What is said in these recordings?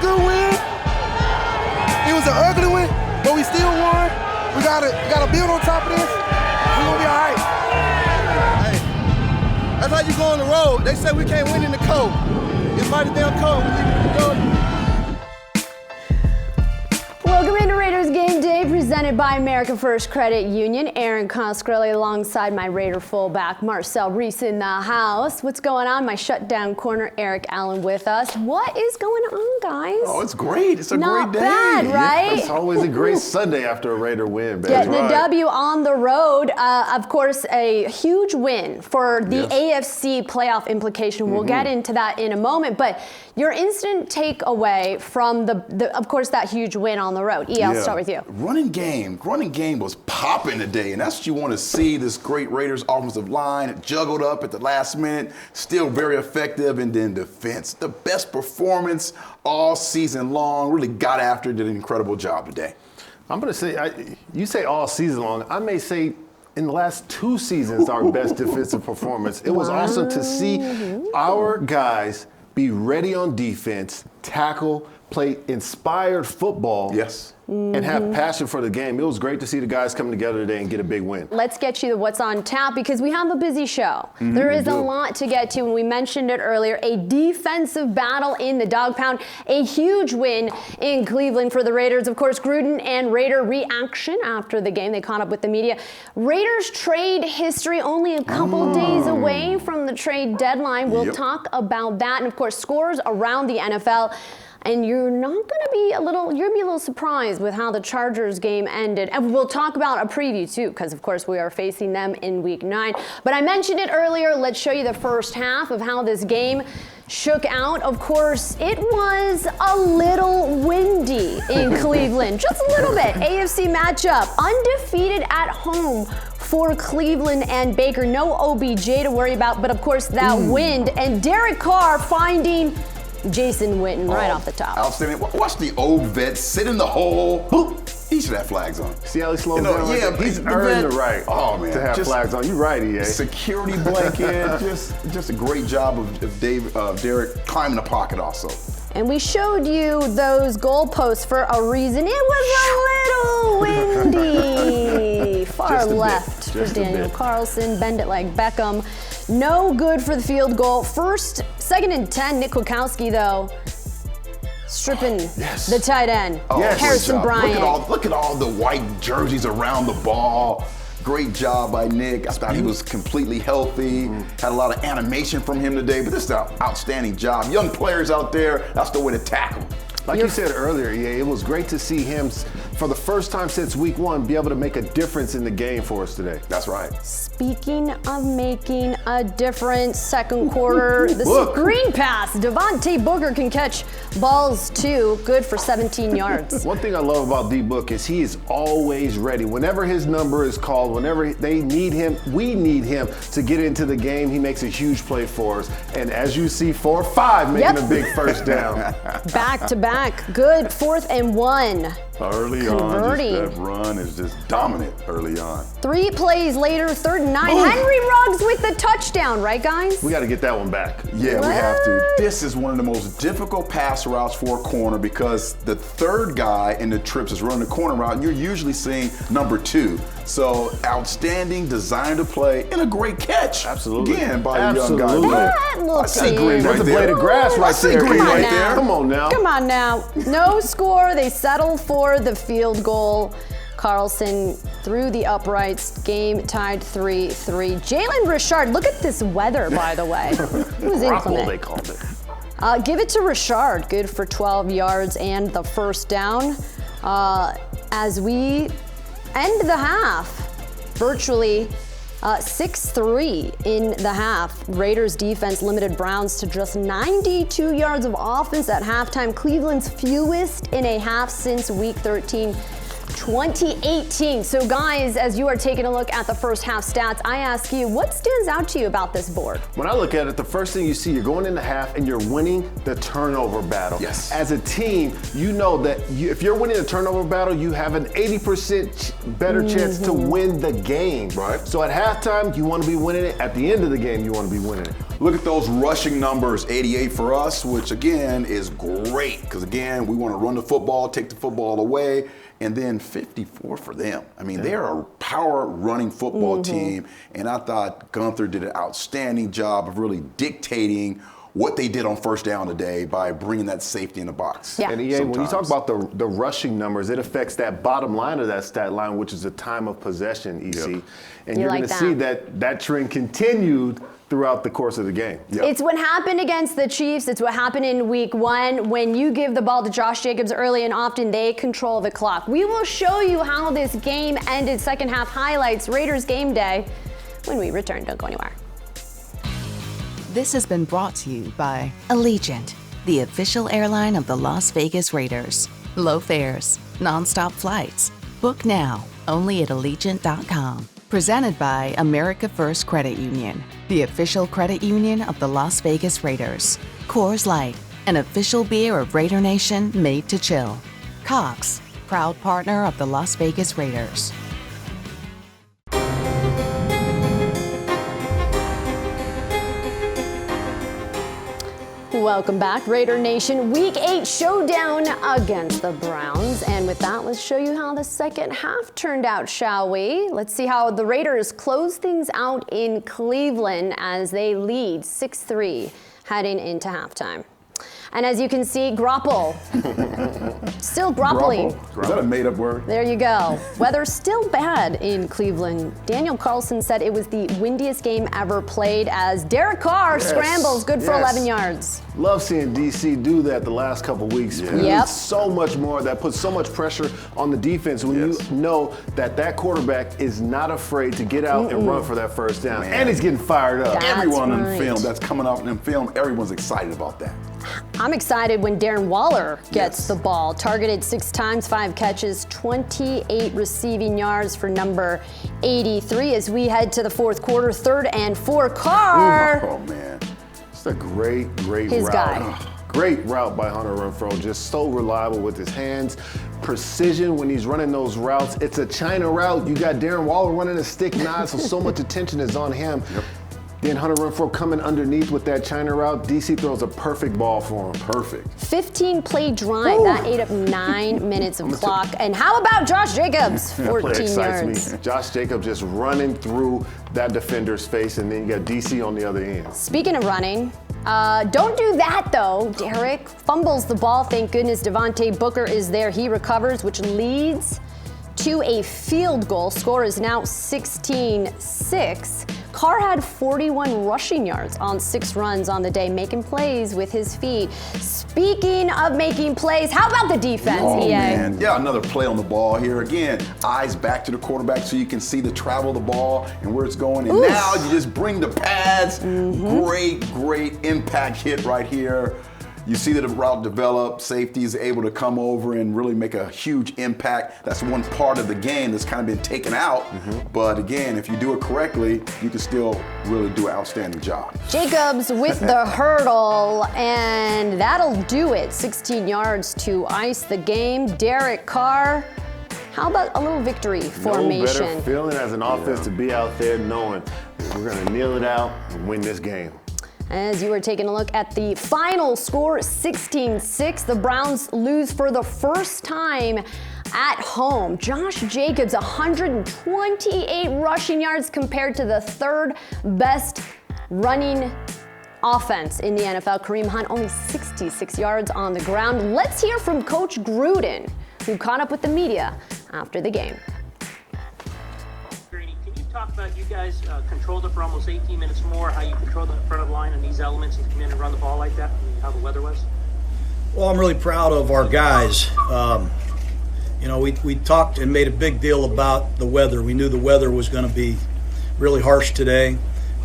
good win. It was an ugly one, but we still won. We gotta build on top of this. We're gonna be all right. Hey, that's how you go on the road. They say we can't win in the cold. It's mighty damn cold. Welcome into Raiders Game Day, presented by American First Credit Union. Erin Coscarelli alongside my Raider fullback, Marcel. Reece in the house. What's going on? My shutdown corner, Eric Allen with us. What is going on, guys? Oh, it's great. It's a Not great day. bad, right? It's always a great Sunday after a Raider win, baby. Getting a W on the road. Of course, a huge win for the AFC playoff implication. We'll get into that in a moment. But your instant takeaway from of course, that huge win on the road. I'll start with you. Running game was popping today, and that's what you want to see. This great Raiders offensive line juggled up at the last minute, still very effective, and then defense, the best performance all season long. Really got after it, did an incredible job today. I'm going to say, you say all season long. I may say in the last 2 seasons, our best defensive performance. It was awesome to see our guys be ready on defense, tackle, play inspired football. Yes. And have passion for the game. It was great to see the guys come together today and get a big win. Let's get you to what's on tap because we have a busy show. There is a lot to get to, and we mentioned it earlier. A defensive battle in the dog pound, a huge win in Cleveland for the Raiders. Of course, Gruden and Raider reaction after the game. They caught up with the media. Raiders trade history only a couple days away from the trade deadline. We'll talk about that, and of course, scores around the NFL. And you're going to be a little surprised with how the Chargers game ended. And we'll talk about a preview too, because of course we are facing them in week 9. But I mentioned it earlier. Let's show you the first half of how this game shook out. Of course, it was a little windy in Cleveland, just a little bit. AFC matchup, undefeated at home for Cleveland and Baker. No OBJ to worry about, but of course that wind and Derek Carr finding Jason Witten right off the top. Outstanding. Watch the old vet sit in the hole. He should have flags on. See how he slows down? Yeah, he's earned the right to have just flags on. You're right, EA. Security blanket. just a great job of Derek climbing the pocket also. And we showed you those goalposts for a reason. It was a little windy. Far left for Daniel Carlson. Bend it like Beckham. No good for the field goal. Second and 10. Nick Kwiatkowski, though, stripping the tight end. Harrison Bryant. Look at all the white jerseys around the ball. Great job by Nick. I thought he was completely healthy. Had a lot of animation from him today, but this is an outstanding job. Young players out there, that's the way to tackle. Like you said earlier, it was great to see him, for the first time since week 1, be able to make a difference in the game for us today. That's right. Speaking of making a difference, second quarter, the screen pass. Devontae Booker can catch balls too. Good for 17 yards. One thing I love about D-Book is he is always ready. Whenever his number is called, whenever they need him, we need him to get into the game. He makes a huge play for us. And as you see, 4-5 making a big first down. Back to back. Good 4th and 1. Early on, that run is just dominant early on. 3 plays later, 3rd and 9. Henry Ruggs with the touchdown, right, guys? We got to get that one back. Yeah, we have to. This is one of the most difficult pass routes for a corner because the third guy in the trips is running the corner route, and you're usually seeing number 2. So outstanding, designed to play, and a great catch. Absolutely. Again, by a young guy. That looks I see green There's right a there. blade of grass right there. Green right now. there. Come on now. Come on now. No score. They settle for the field goal. Carlson through the uprights. Game tied 3-3. Jalen Richard. Look at this weather, by the way. It was inclement. They called it. Give it to Richard. Good for 12 yards and the first down. As we end the half, virtually 6-3 in the half. Raiders defense limited Browns to just 92 yards of offense at halftime. Cleveland's fewest in a half since week 13. 2018. So guys, as you are taking a look at the first half stats, I ask you, what stands out to you about this board? When I look at it, the first thing you see, you're going into half and you're winning the turnover battle. Yes. As a team, you know that if you're winning the turnover battle, you have an 80% better chance to win the game. Right. So at halftime, you want to be winning it. At the end of the game, you want to be winning it. Look at those rushing numbers, 88 for us, which again is great because again, we want to run the football, take the football away, and then 54 for them. I mean, they're a power running football team, and I thought Gunther did an outstanding job of really dictating what they did on first down today by bringing that safety in the box. Yeah. And EA, when you talk about the rushing numbers, it affects that bottom line of that stat line, which is the time of possession, EC. Yep. And you're going to see that trend continued throughout the course of the game. Yep. It's what happened against the Chiefs. It's what happened in week 1. When you give the ball to Josh Jacobs early and often, they control the clock. We will show you how this game ended. Second half highlights, Raiders game day, when we return. Don't go anywhere. This has been brought to you by Allegiant, the official airline of the Las Vegas Raiders. Low fares, nonstop flights. Book now, only at Allegiant.com. Presented by America First Credit Union, the official credit union of the Las Vegas Raiders. Coors Light, an official beer of Raider Nation made to chill. Cox, proud partner of the Las Vegas Raiders. Welcome back, Raider Nation. Week 8 showdown against the Browns. And with that, let's show you how the second half turned out, shall we? Let's see how the Raiders close things out in Cleveland as they lead 6-3 heading into halftime. And as you can see, grapple. Still grappling. Is that a made-up word? There you go. Weather still bad in Cleveland. Daniel Carlson said it was the windiest game ever played as Derek Carr scrambles good for 11 yards. Love seeing DC do that the last couple weeks. Yep. So much more. That puts so much pressure on the defense when you know that quarterback is not afraid to get out and run for that first down. Man. And he's getting fired up. Everyone in the right. film that's coming out in the film, everyone's excited about that. I'm excited when Darren Waller gets the ball. Targeted 6 times, 5 catches, 28 receiving yards for number 83 as we head to the fourth quarter, 3rd and 4. Carr. Oh, man. It's a great His route. guy. Great route by Hunter Renfrow. Just so reliable with his hands. Precision when he's running those routes. It's a China route. You got Darren Waller running a stick nod, so much attention is on him. Yep. Then Hunter Renfrow coming underneath with that China route. DC throws a perfect ball for him. Perfect. 15-play drive. That ate up 9 minutes of clock. And how about Josh Jacobs? 14 yards. Me. Josh Jacobs just running through that defender's face, and then you got DC on the other end. Speaking of running, don't do that though. Derek fumbles the ball. Thank goodness Devontae Booker is there. He recovers, which leads to a field goal. Score is now 16-6. Carr had 41 rushing yards on 6 runs on the day, making plays with his feet. Speaking of making plays, how about the defense, EA? Man. Yeah, another play on the ball here. Again, eyes back to the quarterback so you can see the travel of the ball and where it's going. And now you just bring the pads. Great impact hit right here. You see that the route develop, safety is able to come over and really make a huge impact. That's one part of the game that's kind of been taken out. But again, if you do it correctly, you can still really do an outstanding job. Jacobs with the hurdle, and that'll do it. 16 yards to ice the game. Derek Carr, how about a little victory formation? No better feeling as an offense to be out there knowing we're going to kneel it out and win this game. As you were taking a look at the final score, 16-6, the Browns lose for the first time at home. Josh Jacobs, 128 rushing yards compared to the 3rd best running offense in the NFL. Kareem Hunt, only 66 yards on the ground. Let's hear from Coach Gruden, who caught up with the media after the game. Talk about you guys controlled it for almost 18 minutes more, how you controlled the front of the line and these elements and come in and run the ball like that, and how the weather was? Well, I'm really proud of our guys. We talked and made a big deal about the weather. We knew the weather was going to be really harsh today,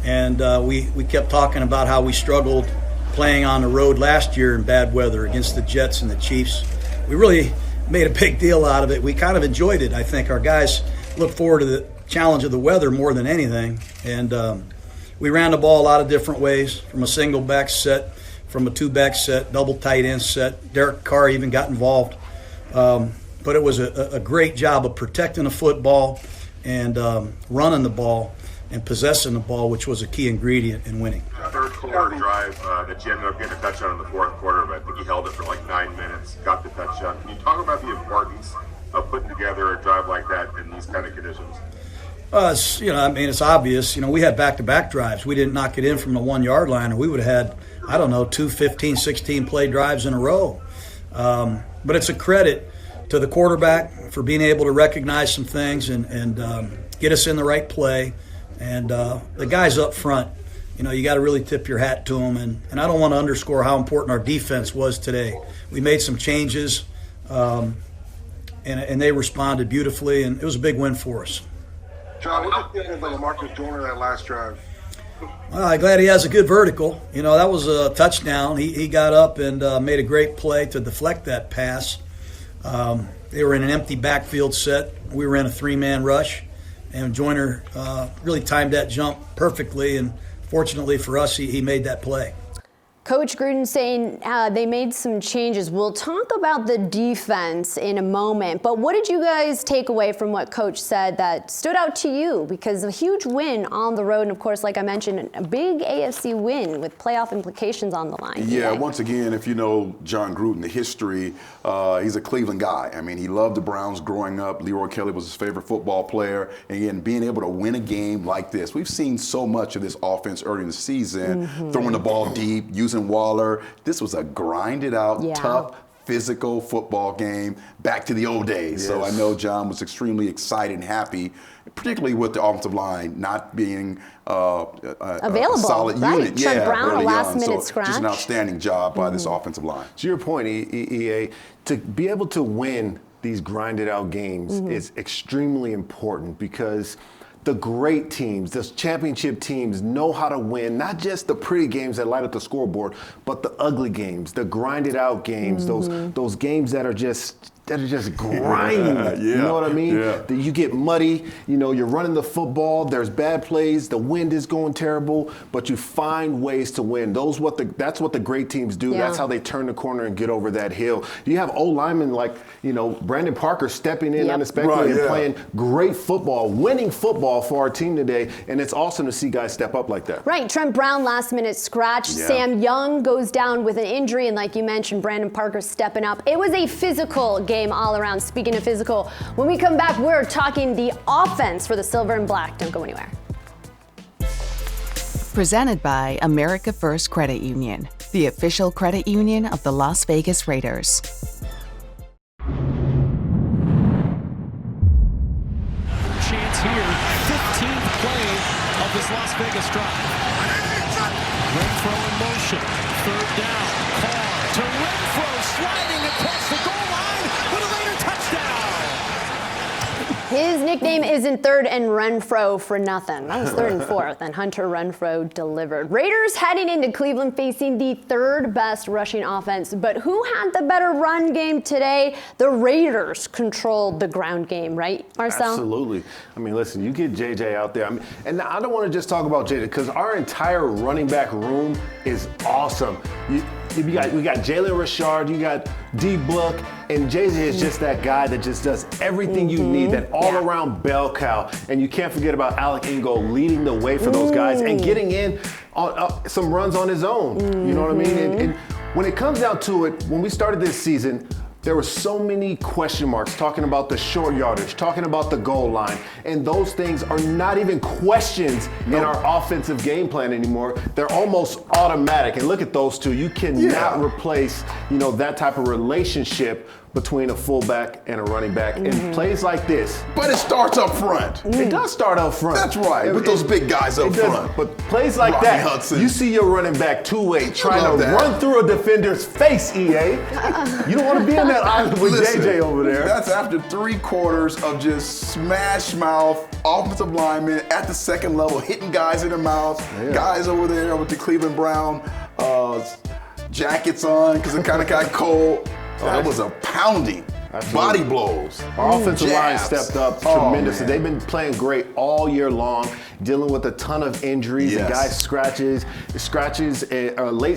and we kept talking about how we struggled playing on the road last year in bad weather against the Jets and the Chiefs. We really made a big deal out of it. We kind of enjoyed it. I think our guys look forward to the challenge of the weather more than anything, and we ran the ball a lot of different ways, from a single back set, from a 2-back set, double tight end set. Derek Carr even got involved, but it was a great job of protecting the football and running the ball, and possessing the ball, which was a key ingredient in winning. Third quarter drive that you ended up getting a touchdown in the fourth quarter, but I think you held it for like 9 minutes, got the touchdown. Can you talk about the importance of putting together a drive like that in these kind of conditions? It's obvious. We had back-to-back drives. We didn't knock it in from the 1 yard line, or we would have had, 2 15, 16 play drives in a row. But it's a credit to the quarterback for being able to recognize some things and get us in the right play. And the guys up front, you got to really tip your hat to them. And I don't want to underscore how important our defense was today. We made some changes, and they responded beautifully, and it was a big win for us. John, what did you think of Marcus Joyner that last drive? Well, I'm glad he has a good vertical. That was a touchdown. He got up and made a great play to deflect that pass. They were in an empty backfield set. We were in a 3-man rush, and Joyner really timed that jump perfectly, and fortunately for us, he made that play. Coach Gruden saying they made some changes. We'll talk about the defense in a moment, but what did you guys take away from what Coach said that stood out to you? Because a huge win on the road, and of course, like I mentioned, a big AFC win with playoff implications on the line. Yeah, once again, if you know John Gruden, the history, he's a Cleveland guy. I mean, he loved the Browns growing up. Leroy Kelly was his favorite football player. And again, being able to win a game like this, we've seen so much of this offense early in the season, throwing the ball deep, using Waller. This was a grinded out, tough, physical football game back to the old days. Yes. So I know John was extremely excited and happy, particularly with the offensive line not being available, a solid unit. Trent Brown, a last-minute scratch. Just an outstanding job by this offensive line. To your point, EA, to be able to win these grinded out games is extremely important because the great teams, the championship teams know how to win, not just the pretty games that light up the scoreboard, but the ugly games, the grinded out games, those games that are just grinding. You know what I mean? That you get muddy, you're running the football, there's bad plays, the wind is going terrible, but you find ways to win. That's what the great teams do. That's how they turn the corner and get over that hill. You have old linemen like, Brandon Parker stepping in unexpectedly and playing great football, winning football for our team today, and it's awesome to see guys step up like that. Right, Trent Brown last-minute scratch. Sam Young goes down with an injury, and like you mentioned, Brandon Parker stepping up. It was a physical game all around. Speaking of physical, when we come back, we're talking the offense for the Silver and Black. Don't go anywhere. Presented by America First Credit Union, the official credit union of the Las Vegas Raiders. Chance here, 15th play of this Las Vegas drive. Renfro in motion, 3rd down, Carr to Renfro, sliding across the goal line with a Raider touchdown. His nickname isn't Third and Renfro for nothing. That was 3rd and 4th, and Hunter Renfro delivered. Raiders heading into Cleveland facing the 3rd best rushing offense, but who had the better run game today? The Raiders controlled the ground game, right, Marcel? Absolutely. I mean, listen, you get JJ out there. And I don't want to just talk about JJ because our entire running back room is awesome. We got Jalen Richard, you got D. Book, and JJ is just that guy that just does everything you need, that all-around bell cow. And you can't forget about Alec Ingold leading the way for those guys and getting in on some runs on his own. You know what I mean? And when it comes down to it, when we started this season, there were so many question marks talking about the short yardage, talking about the goal line, and those things are not even questions in our offensive game plan anymore. They're almost automatic. And look at those two. You cannot replace, that type of relationship between a fullback and a running back in plays like this. But it starts up front. It does start up front. That's right, with those big guys up front. But plays like Robbie that, Hudson. You see your running back two-way trying to run through a defender's face, EA. You don't want to be in that island with JJ over there. That's after 3 quarters of just smash mouth offensive linemen at the second level, hitting guys in the mouth, guys over there with the Cleveland Brown jackets on because it kind of got cold. That was a pounding. Body blows. Our offensive line stepped up tremendously. They've been playing great all year long, dealing with a ton of injuries and guys late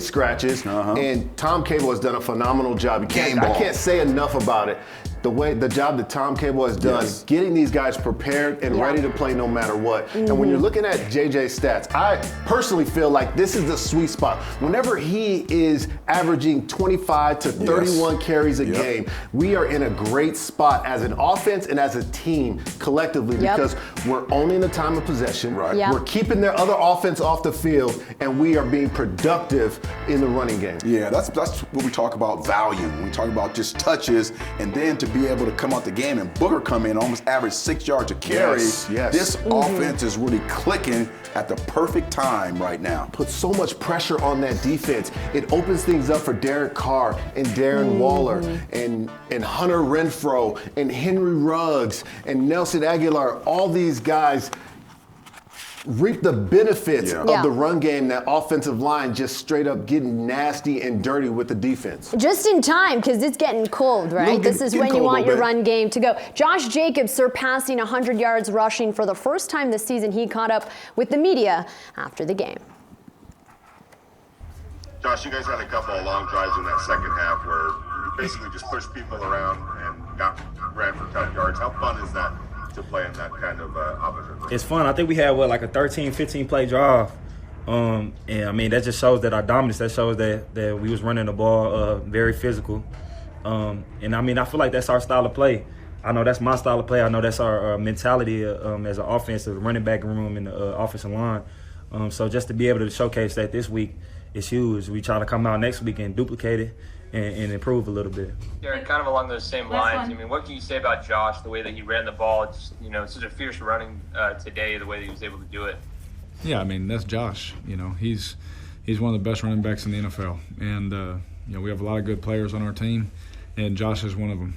scratches. And Tom Cable has done a phenomenal job. I can't say enough about it. the job that Tom Cable has done, getting these guys prepared and ready to play no matter what. And when you're looking at JJ's stats, I personally feel like this is the sweet spot. Whenever he is averaging 25 to 31 carries a game, we are in a great spot as an offense and as a team collectively because we're owning the time of possession. We're keeping their other offense off the field, and we are being productive in the running game. Yeah, that's what we talk about value. We talk about just touches, and then to be able to come out the game and Booker come in, almost average 6 yards a carry. This offense is really clicking at the perfect time right now. Put so much pressure on that defense. It opens things up for Derek Carr and Darren Waller and Hunter Renfrow and Henry Ruggs and Nelson Aguilar. All these guys reap the benefits of the run game, that offensive line just straight up getting nasty and dirty with the defense. Just in time, because it's getting cold, right? This is when you want your run game to go. Josh Jacobs surpassing 100 yards rushing for the first time this season. He caught up with the media after the game. Josh, you guys had a couple of long drives in that second half where you basically just pushed people around and ran for tough yards. How fun is that to play in that kind of offense? It's fun. I think we had like a 13, 15 play drive. And I mean, that just shows that our dominance, that shows that we was running the ball very physical. And I mean, I feel like that's our style of play. I know that's my style of play. I know that's our mentality as an offense, as a running back room and the offensive line. So just to be able to showcase that this week is huge. We try to come out next week and duplicate it and improve a little bit. Derek, kind of along those same lines, I mean, what can you say about Josh, the way that he ran the ball? It's, such a fierce running today, the way that he was able to do it. Yeah, I mean, that's Josh. He's one of the best running backs in the NFL. And, we have a lot of good players on our team, and Josh is one of them,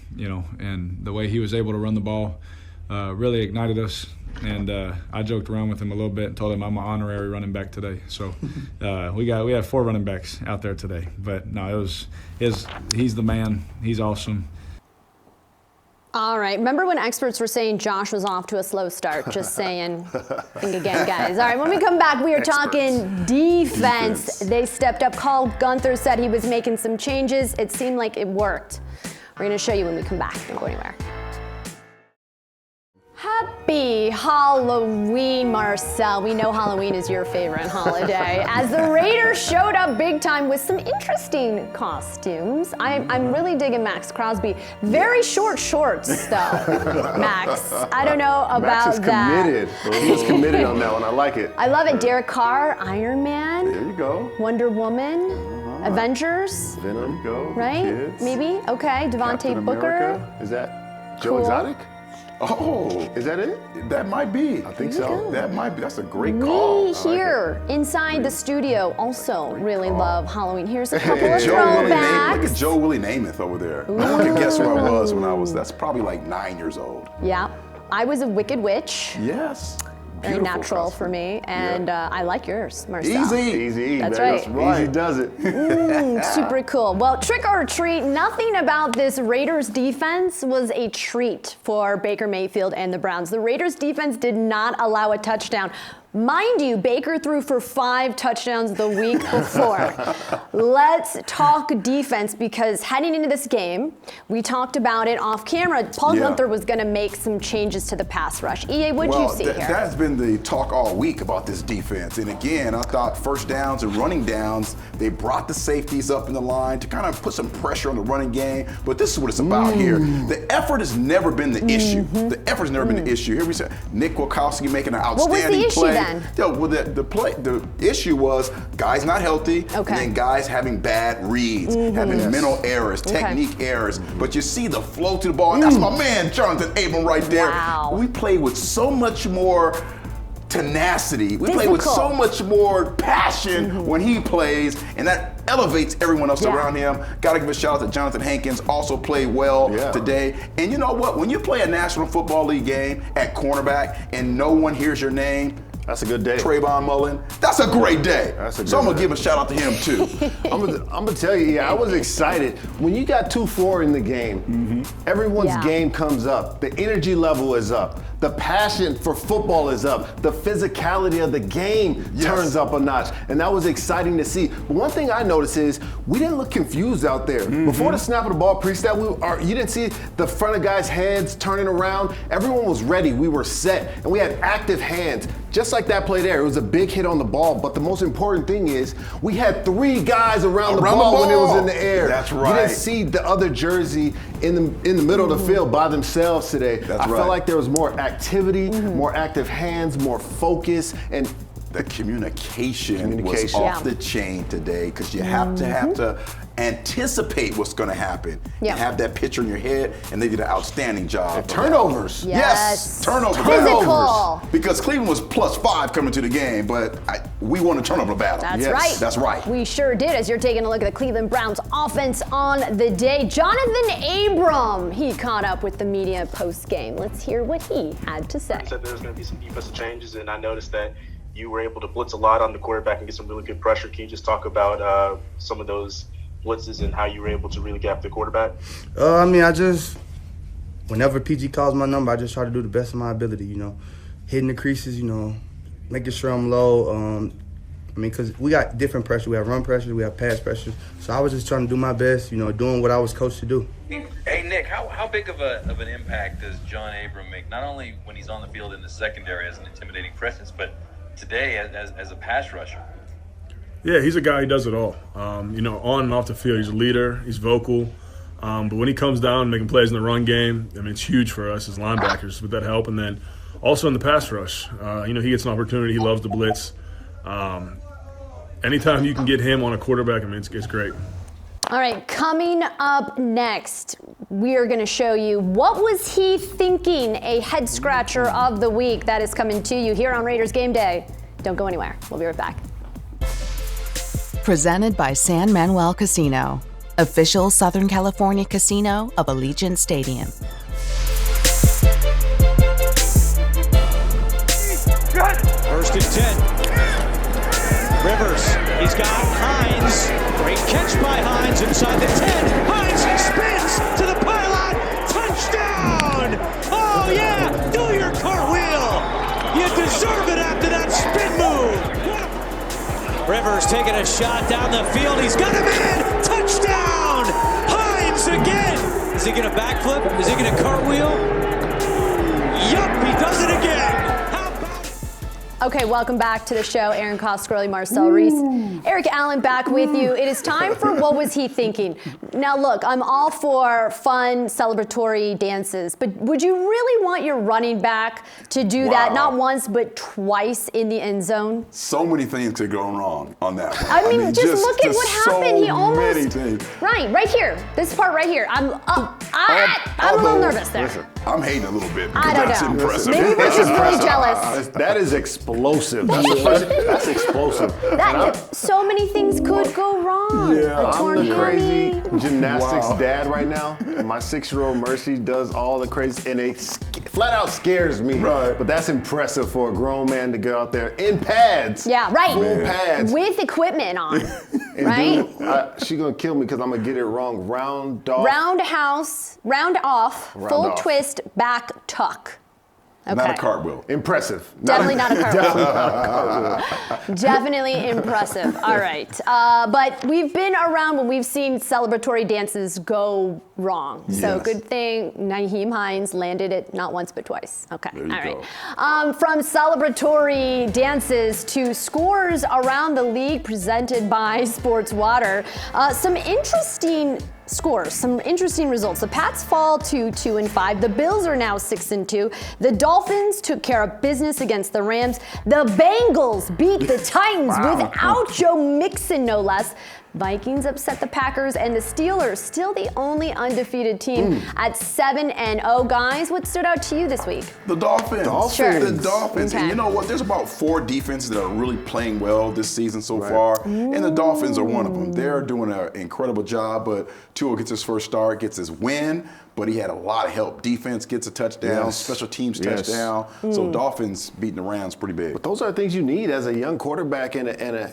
and the way he was able to run the ball really ignited us. And I joked around with him a little bit and told him I'm an honorary running back today. So we had 4 running backs out there today. But no, he's the man. He's awesome. All right. Remember when experts were saying Josh was off to a slow start? Just saying. Think again, guys. All right. When we come back, we are talking defense. They stepped up. Carl Gunther said he was making some changes. It seemed like it worked. We're going to show you when we come back. Don't go anywhere. Happy Halloween, Marcel. We know Halloween is your favorite holiday. As the Raiders showed up big time with some interesting costumes. I'm really digging Max Crosby. Very short shorts, though, Max. I don't know about Max is committed. that. He was committed on that one. I like it. I love it. Derek Carr, Iron Man. There you go. Wonder Woman. Avengers. Venom. There you go. Right? Kids. Maybe? Okay. Devontae Booker. Is that Joe Cool. Exotic? Oh, is that it? That might be. I think so. That might be. That's a great call. We here inside the studio also really love Halloween. Here's a couple of Look throwbacks. at Joe Willie Namath over there. No one can guess who I was when I was. That's probably like 9 years old. Yeah, I was a Wicked Witch. Yes. Very natural for me, and I like yours, Marcel. Easy. That's right. Easy does it. Super cool. Well, trick or treat, nothing about this Raiders defense was a treat for Baker Mayfield and the Browns. The Raiders defense did not allow a touchdown. Mind you, Baker threw for 5 touchdowns the week before. Let's talk defense, because heading into this game, we talked about it off camera. Paul Gunther was going to make some changes to the pass rush. EA, what did you see here? That's been the talk all week about this defense. And again, I thought first downs and running downs, they brought the safeties up in the line to kind of put some pressure on the running game. But this is what it's about here. The effort has never been the issue. The effort has never been the issue. Here we said Nick Wilkowski making an outstanding play. Then? The issue was guys not healthy, and then guys having bad reads, having mental errors, technique errors. But you see the flow to the ball, and that's my man, Jonathan Abram, right there. Wow. We play with so much more tenacity. We play with so much more passion when he plays, and that elevates everyone else around him. Got to give a shout out to Jonathan Hankins, also played well today. And you know what? When you play a National Football League game at cornerback and no one hears your name, That's a good day. Trayvon Mullen. That's a great day. That's a good so I'm going to day. give a shout out to him, too. I'm gonna tell you, I was excited. When you got 2-4 in the game, everyone's game comes up. The energy level is up. The passion for football is up. The physicality of the game turns up a notch. And that was exciting to see. But one thing I noticed is we didn't look confused out there. Before the snap of the ball, pre-snap, you didn't see the front of guys' heads turning around. Everyone was ready. We were set. And we had active hands. Just like that play there, it was a big hit on the ball, but the most important thing is we had 3 guys around the ball when it was in the air. That's right. You didn't see the other jersey in the middle of the field by themselves today. I felt like there was more activity, more active hands, more focus, and the communication was off the chain today because you have to anticipate what's going to happen. You have that picture in your head, and they did an outstanding job. Turnovers. Yes, turnovers. Physical. Because Cleveland was +5 coming to the game, but we won a turnover battle. That's right. That's right. We sure did, as you're taking a look at the Cleveland Browns offense on the day. Jonathan Abram, he caught up with the media post-game. Let's hear what he had to say. I said there was going to be some defensive changes, and I noticed that you were able to blitz a lot on the quarterback and get some really good pressure. Can you just talk about some of those blitzes and how you were able to really get after the quarterback? Whenever PG calls my number, I just try to do the best of my ability, hitting the creases, making sure I'm low. Because we got different pressure. We have run pressure, we have pass pressure. So I was just trying to do my best, doing what I was coached to do. Hey, Nick, how big of an impact does John Abram make, not only when he's on the field in the secondary as an intimidating presence, but today as a pass rusher? Yeah, he's a guy who does it all. On and off the field, he's a leader, he's vocal. But when he comes down making plays in the run game, it's huge for us as linebackers with that help. And then also in the pass rush, he gets an opportunity. He loves to blitz. Anytime you can get him on a quarterback, it's great. All right, coming up next, we are going to show you what was he thinking, a head scratcher of the week that is coming to you here on Raiders Game Day. Don't go anywhere. We'll be right back. Presented by San Manuel Casino, official Southern California casino of Allegiant Stadium. First and 10. Rivers, he's got Hines. Great catch by Hines inside the 10. Hines spins to the pylon. Touchdown! Oh yeah, do your cartwheel. You deserve it after that spin move. Rivers taking a shot down the field. He's got him in. Touchdown! Hines again. Is he gonna backflip? Is he gonna cartwheel? Yup, he does it again. Okay, welcome back to the show. Erin Coscarelli, Marcel, Reece, Eric Allen back with you. It is time for What Was He Thinking? Now look, I'm all for fun, celebratory dances, but would you really want your running back to do that not once, but twice in the end zone? So many things could go wrong on that one. Just look at what happened. He almost, many things. Right here, this part right here. I'm a little nervous there. Listen, I'm hating a little bit because I don't that's know. impressive. Maybe we're just really jealous. That is explosive. That's explosive. So many things could go wrong. Yeah, I'm the crazy hammy. gymnastics dad right now. And my 6-year-old Mercy does all the crazy, and it flat out scares me. Right. But that's impressive for a grown man to go out there in pads. Yeah, right. Full pads. With equipment on. And right? She's gonna kill me because I'm gonna get it wrong. Round off. Round off, full twist, back tuck. Okay. Not a cartwheel. Impressive. Definitely not a cartwheel. Definitely impressive. All right. But we've been around when we've seen celebratory dances go wrong. So good thing Nyheim Hines landed it not once but twice. Okay. All right. From celebratory dances to scores around the league presented by Sports Water. Some interesting scores, some interesting results. The Pats fall to 2-5. The Bills are now 6-2. The Dolphins took care of business against the Rams. The Bengals beat the Titans without Joe Mixon, no less. Vikings upset the Packers, and the Steelers, still the only undefeated team at 7-0. Guys, what stood out to you this week? The Dolphins. Sure. The Dolphins. Okay. And you know what? There's about 4 defenses that are really playing well this season so far, and the Dolphins are one of them. They're doing an incredible job, but Tua gets his first start, gets his win, but he had a lot of help. Defense gets a touchdown, special teams touchdown. So Dolphins beating the Rams pretty big. But those are things you need as a young quarterback and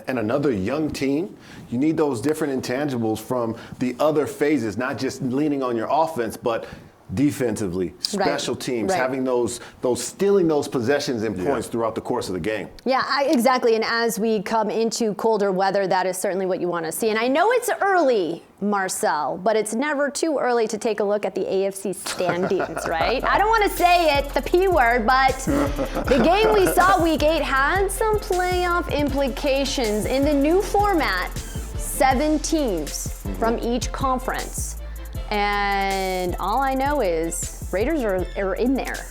another young team. You need those different intangibles from the other phases, not just leaning on your offense, but defensively, special teams, having those stealing those possessions and points throughout the course of the game. Yeah, exactly. And as we come into colder weather, that is certainly what you want to see. And I know it's early, Marcel, but it's never too early to take a look at the AFC standings, right? I don't want to say it, the P word, but the game we saw week 8 had some playoff implications in the new format. 7 teams from each conference. And all I know is Raiders are in there.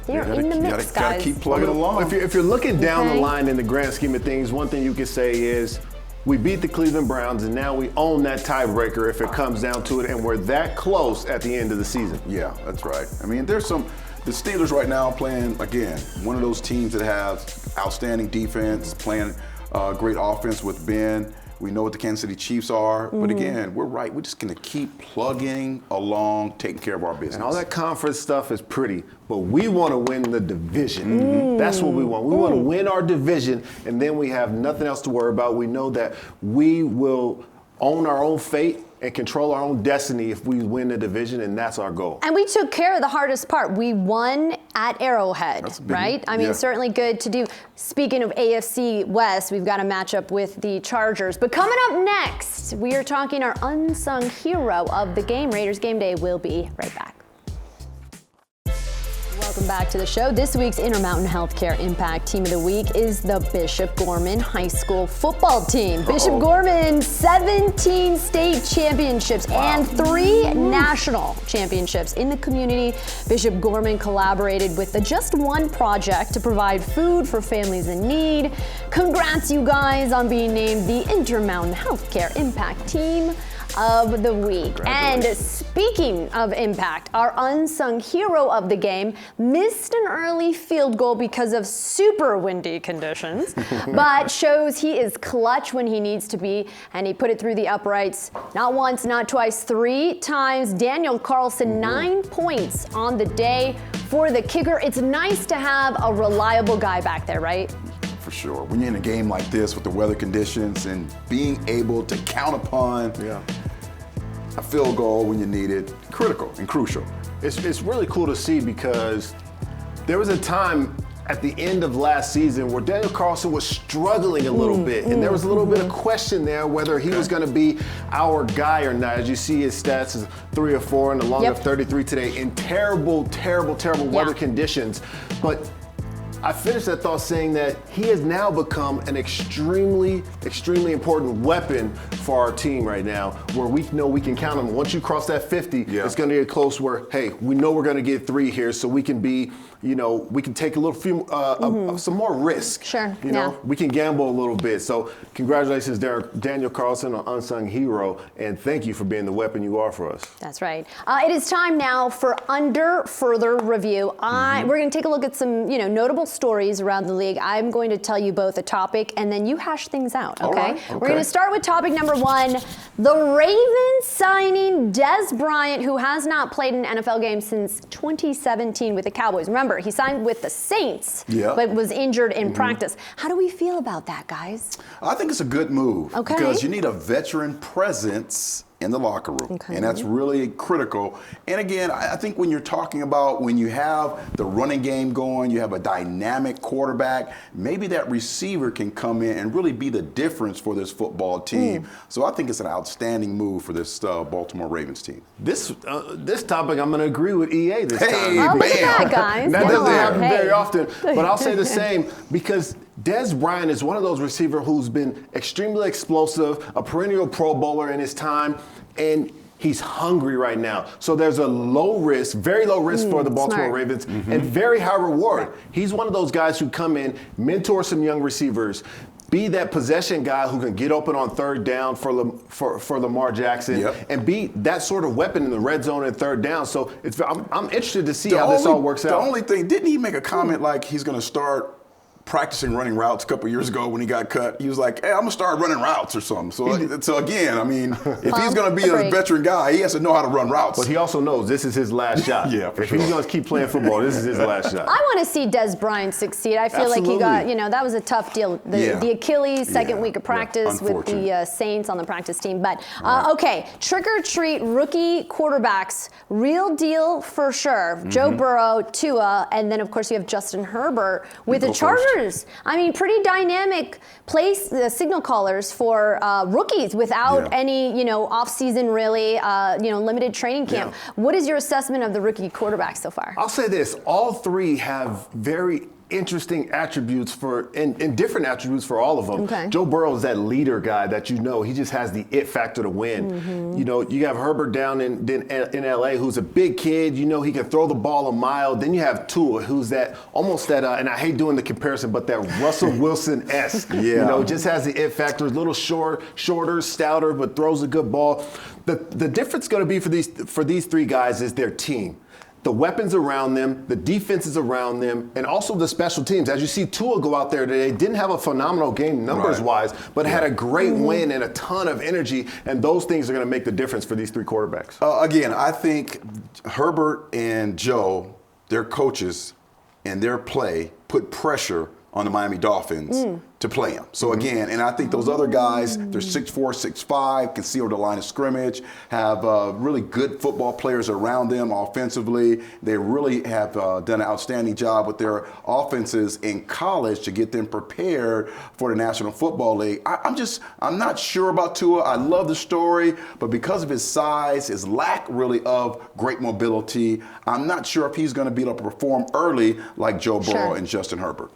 They're in the mix, guys. Gotta keep plugging along. If you're looking down the line in the grand scheme of things, one thing you can say is we beat the Cleveland Browns, and now we own that tiebreaker if it comes down to it, and we're that close at the end of the season. Yeah, that's right. I mean, the Steelers right now playing, again, one of those teams that has outstanding defense, playing great offense with Ben. We know what the Kansas City Chiefs are, but again, we're right. We're just going to keep plugging along, taking care of our business. And all that conference stuff is pretty, but we want to win the division. That's what we want. We want to win our division, and then we have nothing else to worry about. We know that we will own our own fate and control our own destiny if we win the division, and that's our goal. And we took care of the hardest part. We won at Arrowhead, right? I mean, certainly good to do. Speaking of AFC West, we've got a matchup with the Chargers. But coming up next, we are talking our unsung hero of the game. Raiders Game Day. We'll be right back. Welcome back to the show. This week's Intermountain Healthcare Impact Team of the Week is the Bishop Gorman High School football team. Bishop Gorman, 17 state championships and 3 national championships in the community. Bishop Gorman collaborated with the Just One Project to provide food for families in need. Congrats, you guys, on being named the Intermountain Healthcare Impact Team of the Week. And speaking of impact, our unsung hero of the game missed an early field goal because of super windy conditions, but shows he is clutch when he needs to be, and he put it through the uprights not once, not twice, 3 times. Daniel Carlson, 9 points on the day for the kicker. It's nice to have a reliable guy back there, right? For sure. When you're in a game like this with the weather conditions and being able to count upon a field goal when you need it, critical and crucial. It's really cool to see because there was a time at the end of last season where Daniel Carlson was struggling a little bit, and there was a little bit of question there whether he was going to be our guy or not. As you see, his stats is 3 of 4 and a long of 33 today in terrible weather conditions. But I finished that thought saying that he has now become an extremely important weapon for our team right now, where we know we can count him. Once you cross that 50, it's going to get close where, hey, we know we're going to get 3 here, so we can be, we can take a little few, some more risk. Sure. You know, we can gamble a little bit. So congratulations, Daniel Carlson, an unsung hero, and thank you for being the weapon you are for us. That's right. It is time now for Under Further Review. We're going to take a look at some, notable stories around the league. I'm going to tell you both a topic, and then you hash things out, okay? We're going to start with topic number 1. The Ravens signing Dez Bryant, who has not played an NFL game since 2017 with the Cowboys. Remember, he signed with the Saints, but was injured in practice. How do we feel about that, guys? I think it's a good move because you need a veteran presence in the locker room, and that's really critical. And again, I think when you're talking about when you have the running game going, you have a dynamic quarterback, maybe that receiver can come in and really be the difference for this football team. So I think it's an outstanding move for this Baltimore Ravens team. This topic, I'm going to agree with EA this time. Look at that, guys. That doesn't happen very often, but I'll say the same because Dez Bryant is one of those receivers who's been extremely explosive, a perennial Pro Bowler in his time, and he's hungry right now. So there's a low risk, very low risk for the Baltimore Ravens, and very high reward. He's one of those guys who come in, mentor some young receivers, be that possession guy who can get open on third down for Lamar Jackson, and be that sort of weapon in the red zone and third down. So I'm interested to see how this all works out. The only thing, didn't he make a comment like he's going to start practicing running routes a couple years ago when he got cut? He was like, hey, I'm going to start running routes or something. So again, I mean, if he's going to be a veteran guy, he has to know how to run routes. But he also knows this is his last shot. Yeah, for sure. If he's going to keep playing football, this is his last shot. I want to see Des Bryant succeed. I feel like he got, that was a tough deal. The Achilles, second week of practice with the Saints on the practice team. But, okay, trick or treat rookie quarterbacks, real deal for sure. Joe Burrow, Tua, and then, of course, you have Justin Herbert with the Chargers. I mean, pretty dynamic signal callers for rookies without any, off-season really, limited training camp. What is your assessment of the rookie quarterbacks so far? I'll say this. All three have very interesting attributes and different attributes for all of them. Okay. Joe Burrow is that leader guy that he just has the it factor to win. You have Herbert down in LA, who's a big kid. He can throw the ball a mile. Then you have Tua, who's that almost that, and I hate doing the comparison, but that Russell Wilson-esque. Just has the it factor. A little shorter, stouter, but throws a good ball. The difference going to be for these three guys is their team. The weapons around them, the defenses around them, and also the special teams. As you see Tua go out there today, didn't have a phenomenal game numbers-wise, but had a great win and a ton of energy, and those things are going to make the difference for these three quarterbacks. Again, I think Herbert and Joe, their coaches, and their play put pressure on the Miami Dolphins to play him. So again, and I think those other guys, they're 6'4", 6'5", can see over the line of scrimmage, have really good football players around them offensively. They really have done an outstanding job with their offenses in college to get them prepared for the National Football League. I'm not sure about Tua. I love the story, but because of his size, his lack really of great mobility, I'm not sure if he's going to be able to perform early like Joe Burrow and Justin Herbert.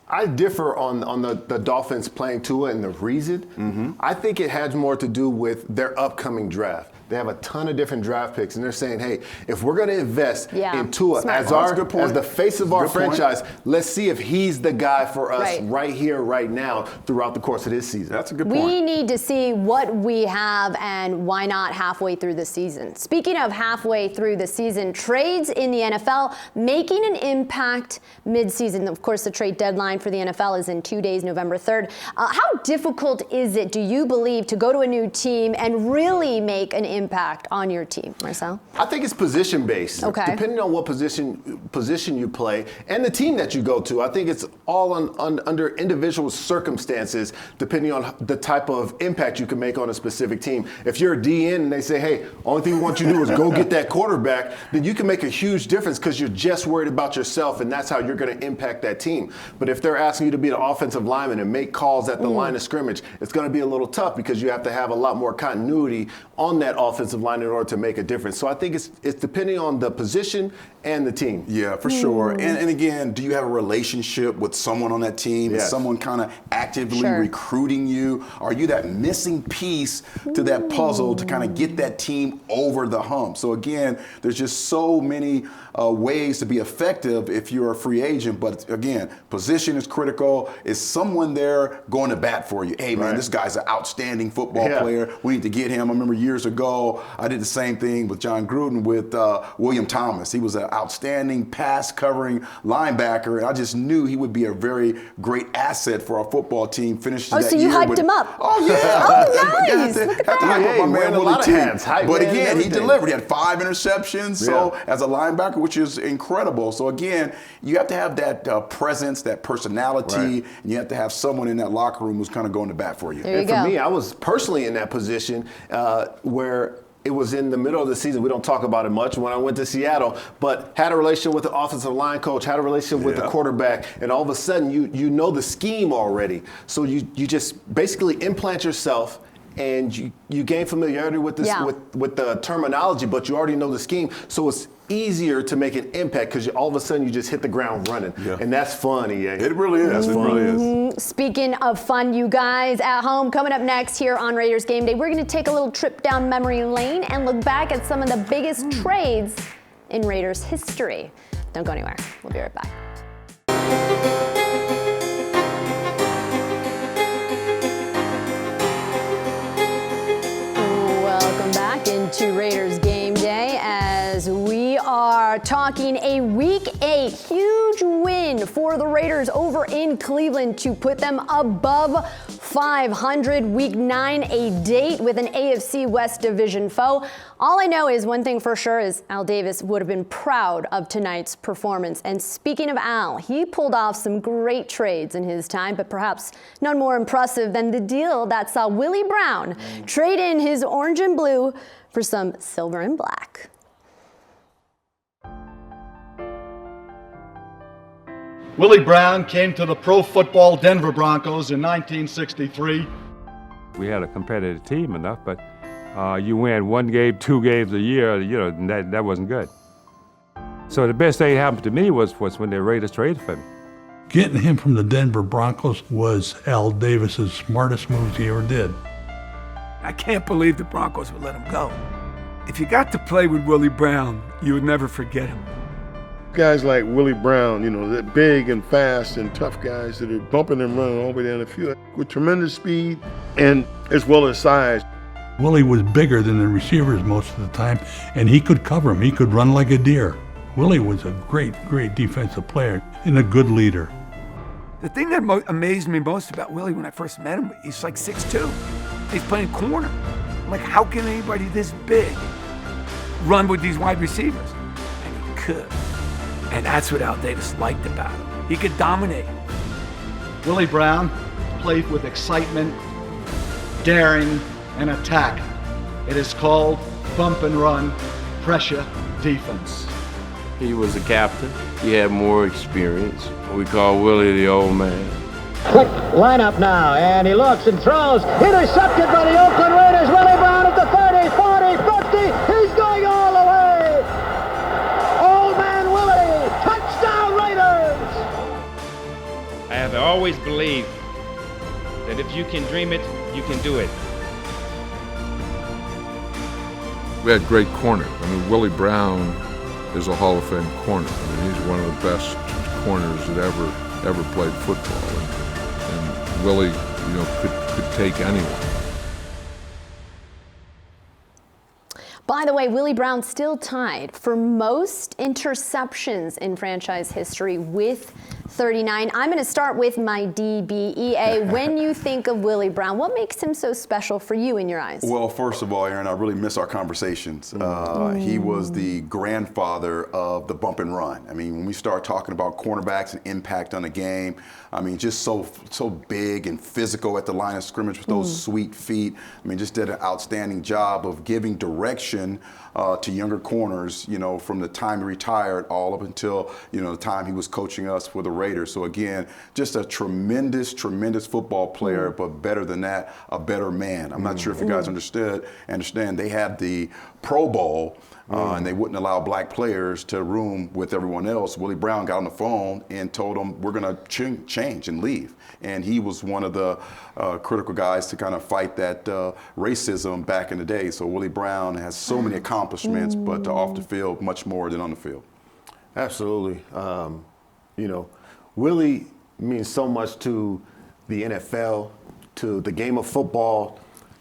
I differ on the Dolphins playing Tua and the reason. I think it has more to do with their upcoming draft. They have a ton of different draft picks, and they're saying, hey, if we're going to invest in Tua as the face of our franchise, let's see if he's the guy for us right here, right now, throughout the course of this season. That's a good point. We need to see what we have, and why not halfway through the season. Speaking of halfway through the season, trades in the NFL making an impact mid-season. Of course, the trade deadline for the NFL is in 2 days, November 3rd. How difficult is it, do you believe, to go to a new team and really make an impact on your team, Marcel? I think it's position-based. Okay. Depending on what position you play and the team that you go to, I think it's all under individual circumstances, depending on the type of impact you can make on a specific team. If you're a DN and they say, hey, only thing we want you to do is go get that quarterback, then you can make a huge difference because you're just worried about yourself, and that's how you're going to impact that team. But if they're asking you to be an offensive lineman and make calls at the line of scrimmage, it's going to be a little tough because you have to have a lot more continuity on that offensive line in order to make a difference. So I think it's depending on the position and the team. Yeah, for sure. And again, do you have a relationship with someone on that team? Is someone kind of actively recruiting you? Are you that missing piece to that puzzle to kind of get that team over the hump? So again, there's just so many ways to be effective if you're a free agent. But again, position is critical. Is someone there going to bat for you? Hey, man, this guy's an outstanding football player. We need to get him. I remember years ago, I did the same thing with John Gruden with William Thomas. He was an outstanding pass-covering linebacker, and I just knew he would be a very great asset for our football team. Finished that year. So you hyped him up. Oh, yeah. Oh, nice. Look at that. Hype up my man Willie T. But again, he delivered. He had 5 interceptions. So as a linebacker, which is incredible. So again, you have to have that presence, that personality, and you have to have someone in that locker room who's kind of going to bat for you. There you go. For me, I was personally in that position where it was in the middle of the season. We don't talk about it much when I went to Seattle, but had a relationship with the offensive line coach, had a relationship with the quarterback, and all of a sudden you know the scheme already. So you just basically implant yourself, and you gain familiarity with this with the terminology, but you already know the scheme. So it's easier to make an impact because all of a sudden you just hit the ground running. And that's fun, EA. It really is. It really is. Speaking of fun, you guys at home, coming up next here on Raiders Game Day, we're going to take a little trip down memory lane and look back at some of the biggest trades in Raiders history. Don't go anywhere. We'll be right back. back into Raiders game day as we are talking a Week 8 huge win for the Raiders over in Cleveland to put them above 500. Week 9, a date with an AFC West division foe. All I know is one thing for sure is Al Davis would have been proud of tonight's performance. And speaking of Al, he pulled off some great trades in his time, but perhaps none more impressive than the deal that saw Willie Brown trade in his orange and blue for some silver and black. Willie Brown came to the Pro Football Denver Broncos in 1963. We had a competitive team enough, but you win 1 game, 2 games a year, that wasn't good. So the best thing that happened to me was when the Raiders traded for me. Getting him from the Denver Broncos was Al Davis's smartest moves he ever did. I can't believe the Broncos would let him go. If you got to play with Willie Brown, you would never forget him. Guys like Willie Brown, they're big and fast and tough guys that are bumping and running all the way down the field with tremendous speed and as well as size. Willie was bigger than the receivers most of the time, and he could cover him. He could run like a deer. Willie was a great, great defensive player and a good leader. The thing that amazed me most about Willie when I first met him, he's like 6'2". He's playing corner. I'm like, how can anybody this big run with these wide receivers? And he could. And that's what Al Davis liked about him. He could dominate. Willie Brown played with excitement, daring, and attack. It is called bump and run, pressure defense. He was a captain. He had more experience. We call Willie the old man. Quick lineup now, and he looks and throws. Intercepted by the Oakland Raiders. Willie Brown at the 30, 40, 50. He's going all the way. Old man Willie, touchdown Raiders. I have always believed that if you can dream it, you can do it. We had great corners. Willie Brown is a Hall of Fame corner. He's one of the best corners that ever played football. And Willie, could take anyone. By the way, Willie Brown still tied for most interceptions in franchise history with 39. I'm going to start with my DBEA. When you think of Willie Brown, what makes him so special for you in your eyes? Well, first of all, Erin, I really miss our conversations. He was the grandfather of the bump and run. When we start talking about cornerbacks and impact on the game, just so big and physical at the line of scrimmage with those sweet feet. Just did an outstanding job of giving direction to younger corners, from the time he retired all up until, the time he was coaching us for the Raiders. So again, just a tremendous, tremendous football player, but better than that, a better man. I'm not sure if you guys understand. They had the Pro Bowl, and they wouldn't allow black players to room with everyone else. Willie Brown got on the phone and told them, we're going to change and leave. And he was one of the critical guys to kind of fight that racism back in the day. So Willie Brown has so many accomplishments, but off the field, much more than on the field. Absolutely. Willie means so much to the NFL, to the game of football,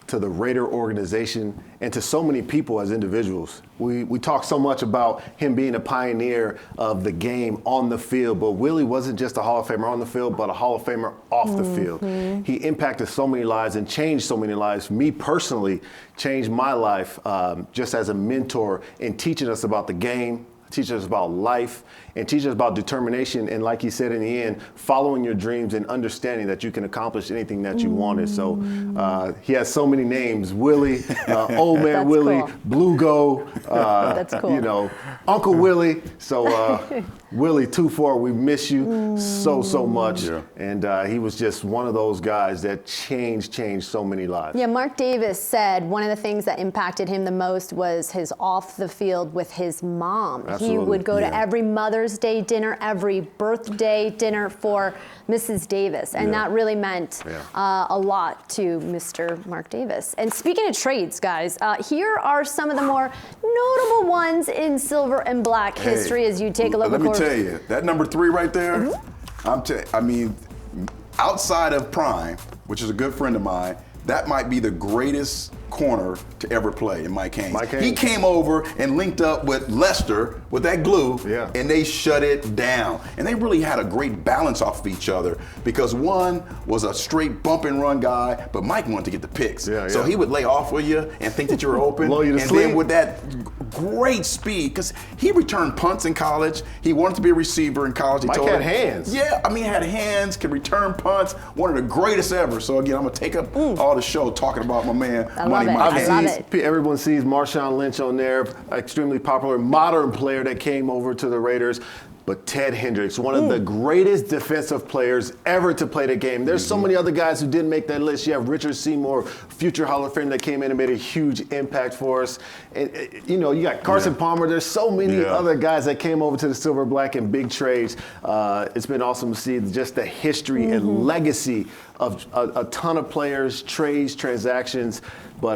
to the Raider organization, and to so many people as individuals. We talk so much about him being a pioneer of the game on the field, but Willie wasn't just a Hall of Famer on the field, but a Hall of Famer off the field. He impacted so many lives and changed so many lives. Me personally, changed my life just as a mentor in teaching us about the game, teaching us about life, and teaching us about determination, and like he said in the end, following your dreams and understanding that you can accomplish anything that you wanted. So he has so many names: Willie, Old Man That's Willie, cool. Blue Go, That's cool. Uncle Willie. So Willie, 2-4, we miss you so much. Yeah. And he was just one of those guys that changed so many lives. Yeah, Mark Davis said one of the things that impacted him the most was his off the field with his mom. Absolutely. He would go to Yeah. every Mother's Day dinner, every birthday dinner for Mrs. Davis, and that really meant a lot to Mr. Mark Davis. And speaking of trades, guys, here are some of the more notable ones in silver and black history as you take a look. Let me tell you, that number 3 right there, outside of Prime, which is a good friend of mine, that might be the greatest corner to ever play in Mike Haynes. He came over and linked up with Lester with that glue, and they shut it down. And they really had a great balance off of each other because one was a straight bump and run guy, but Mike wanted to get the picks. So he would lay off of you and think that you were open. Blow you to and sleep. then with that great speed, because he returned punts in college. He wanted to be a receiver in college. He Mike told had him, hands. Yeah, I mean, he had hands, could return punts, one of the greatest ever. So again, I'm gonna take up all the show talking about my man, Money Mike Haynes. Everyone sees Marshawn Lynch on there, extremely popular modern player that came over to the Raiders. But Ted Hendricks, one of the greatest defensive players ever to play the game. There's so many other guys who didn't make that list. You have Richard Seymour, future Hall of Fame, that came in and made a huge impact for us. And you know, you got Carson Palmer. There's so many other guys that came over to the Silver Black in big trades. It's been awesome to see just the history and legacy of a ton of players, trades, transactions. But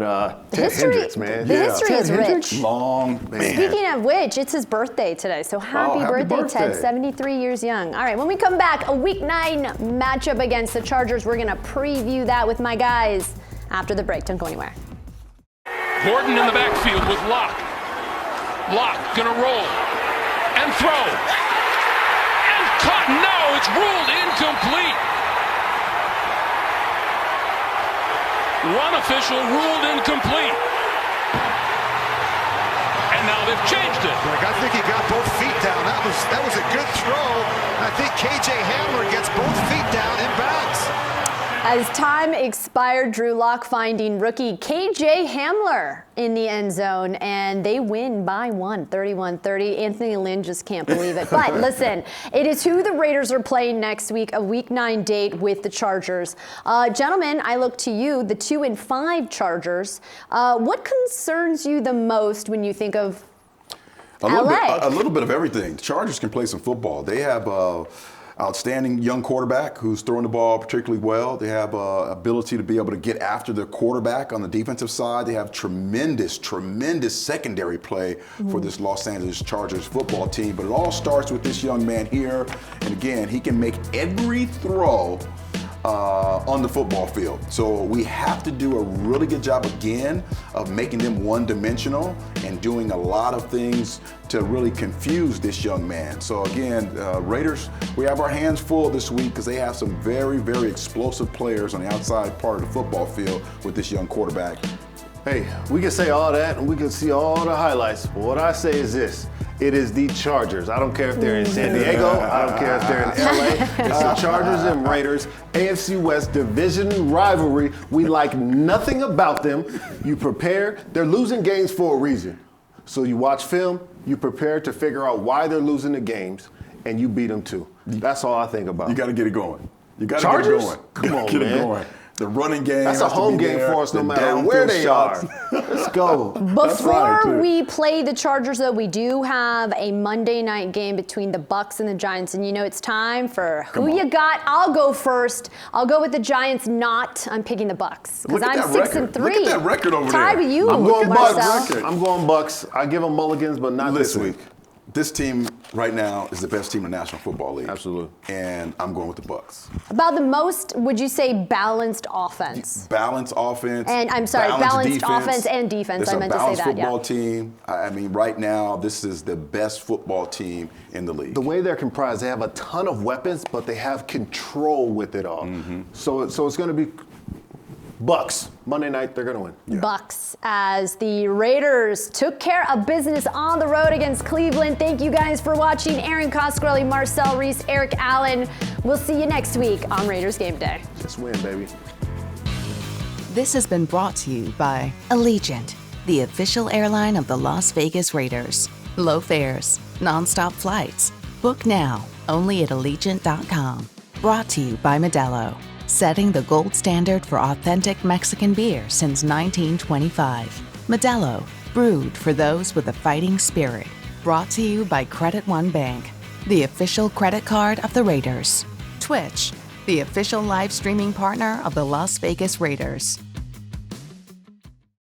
Ted Hendricks, man. The history is rich. Long, man. Speaking of which, it's his birthday today. So happy birthday, Ted. 73 years young. All right, when we come back, a Week 9 matchup against the Chargers. We're going to preview that with my guys after the break. Don't go anywhere. Gordon in the backfield with Locke. Locke gonna roll and throw. And caught. No, it's ruled incomplete. One official ruled incomplete. And now they've changed it. I think he got both feet down. That was a good throw. I think KJ Hamler gets both feet down in bounds. As time expired, Drew Lock finding rookie KJ Hamler in the end zone, and they win by 31-30. Anthony Lynn just can't believe it. But listen, it is who the Raiders are playing next week, a Week 9 date with the Chargers. Gentlemen, I look to you, the 2-5 Chargers. What concerns you the most when you think of LA? A little bit of everything. The Chargers can play some football. They have outstanding young quarterback who's throwing the ball particularly well. They have ability to be able to get after their quarterback on the defensive side. They have tremendous secondary play for this Los Angeles Chargers football team. But it all starts with this young man here. And again, he can make every throw on the football field. So we have to do a really good job again of making them one-dimensional and doing a lot of things to really confuse this young man. So again, Raiders, we have our hands full this week because they have some very, very explosive players on the outside part of the football field with this young quarterback. Hey, we can say all that and we can see all the highlights. But what I say is this. It is the Chargers. I don't care if they're in San Diego. I don't care if they're in LA. It's the Chargers and Raiders. AFC West division rivalry. We like nothing about them. You prepare. They're losing games for a reason. So you watch film. You prepare to figure out why they're losing the games, and you beat them too. That's all I think about. You got to get it going. You got to get it going. Come on, get man. It going. The running game. That's a home game for us no matter where they are. Let's go. Before we play the Chargers, though, we do have a Monday night game between the Bucs and the Giants. And you know it's time for who you got. I'll go first. I'll go with the Giants. I'm picking the Bucs because I'm 6-3. Look at that record over there. Tied with you, I'm going Marcel. Bucs. I'm going Bucs. I give them mulligans, but not this week. This team right now is the best team in the National Football League. Absolutely. And I'm going with the Bucs. About the most, would you say, balanced offense? Balanced offense. And I'm sorry, balanced offense and defense. It's I meant to say that. It's a balanced football team. I mean, right now, this is the best football team in the league. The way they're comprised, they have a ton of weapons, but they have control with it all. So it's going to be Bucs. Monday night, they're going to win. Yeah. Bucs as the Raiders took care of business on the road against Cleveland. Thank you guys for watching. Erin Coscarelli, Marcel, Reece, Eric Allen. We'll see you next week on Raiders Game Day. Just win, baby. This has been brought to you by Allegiant, the official airline of the Las Vegas Raiders. Low fares, nonstop flights. Book now, only at Allegiant.com. Brought to you by Modelo, setting the gold standard for authentic Mexican beer since 1925. Modelo, brewed for those with a fighting spirit. Brought to you by Credit One Bank, the official credit card of the Raiders. Twitch, the official live streaming partner of the Las Vegas Raiders.